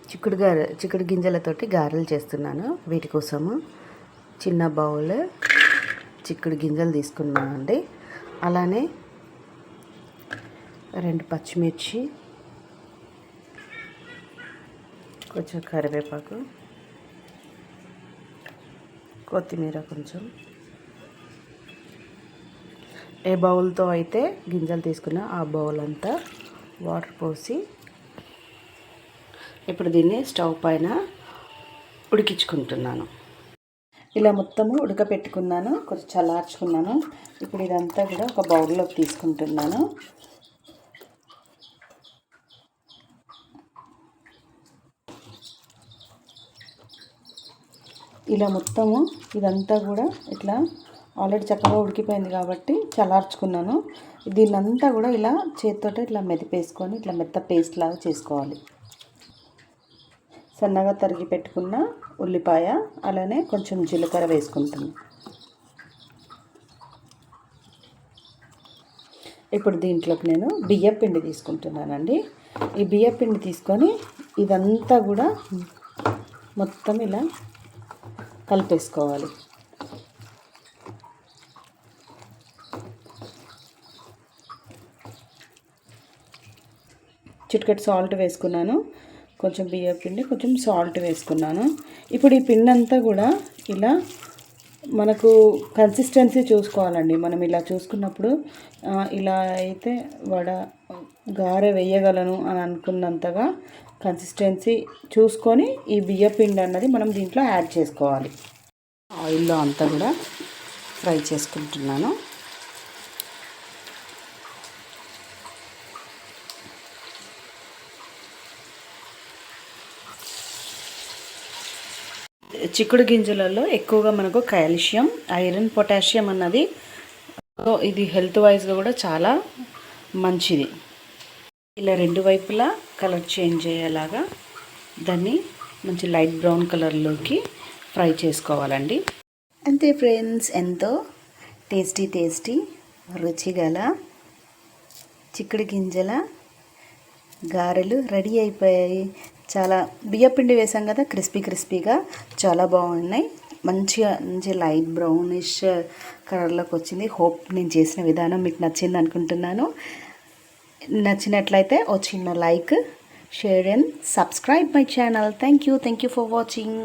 చిక్కుడు గింజలతోటి గారెలు చేస్తున్నాను. వీటి కోసము చిన్న బౌల్ చిక్కుడు గింజలు తీసుకున్నానండి. అలానే 2 పచ్చిమిర్చి, కొంచెం కరివేపాకు, కొత్తిమీర కొంచెం. ఏ బౌల్తో అయితే గింజలు తీసుకున్నా ఆ బౌల్ అంతా వాటర్ పోసి ఇప్పుడు దీన్ని స్టవ్ పైన ఉడికించుకుంటున్నాను. ఇలా మొత్తము ఉడకపెట్టుకున్నాను, కొంచెం చల్లార్చుకున్నాను. ఇప్పుడు ఇదంతా కూడా ఒక బౌల్లోకి తీసుకుంటున్నాను. ఇలా మొత్తము ఇదంతా కూడా ఇట్లా ఆల్రెడీ చక్కగా ఉడికిపోయింది కాబట్టి చల్లార్చుకున్నాను. దీన్నంతా కూడా ఇలా చేతితోటి ఇట్లా మెదిపేసుకొని ఇట్లా మెత్త పేస్ట్ లాగా చేసుకోవాలి. సన్నగా తరిగి పెట్టుకున్న ఉల్లిపాయ, అలానే కొంచెం జీలకర్ర వేసుకుంటాను. ఇప్పుడు దీంట్లోకి నేను బియ్యపిండి తీసుకుంటున్నానండి. ఈ బియ్యపిండి తీసుకొని ఇదంతా కూడా మొత్తం ఇలా కలిపేసుకోవాలి. చిటికెడు సాల్ట్ వేసుకున్నాను, కొంచెం బియ్యపిండి, కొంచెం సాల్ట్ వేసుకున్నాను. ఇప్పుడు ఈ పిండి అంతా కూడా ఇలా మనకు కన్సిస్టెన్సీ చూసుకోవాలండి. మనం ఇలా చూసుకున్నప్పుడు ఇలా అయితే గారె వేయగలను అని అనుకున్నంతగా కన్సిస్టెన్సీ చూసుకొని ఈ బియ్యపిండి అన్నది మనం దీంట్లో యాడ్ చేసుకోవాలి. ఆయిల్లో అంతా కూడా ఫ్రై చేసుకుంటున్నాను. చిక్కుడు గింజలలో ఎక్కువగా మనకు కాల్షియం, ఐరన్, పొటాషియం అన్నది, ఇది హెల్త్ వైజ్గా కూడా చాలా మంచిది. ఇలా 2 వైపులా కలర్ చేంజ్ అయ్యేలాగా దాన్ని మంచి లైట్ బ్రౌన్ కలర్లోకి ఫ్రై చేసుకోవాలండి. అంతే ఫ్రెండ్స్, ఎంతో టేస్టీ రుచిగల చిక్కుడు గింజల గారెలు రెడీ అయిపోయాయి. చాలా బియ్యపిండి వేసాం కదా, క్రిస్పీగా చాలా బాగున్నాయి. మంచి లైట్ బ్రౌనిష్ కలర్లోకి వచ్చింది. హోప్ నేను చేసిన విధానం మీకు నచ్చింది అనుకుంటున్నాను. నచ్చినట్లయితే ఓ చిన్న like, share and subscribe my channel. Thank you for watching.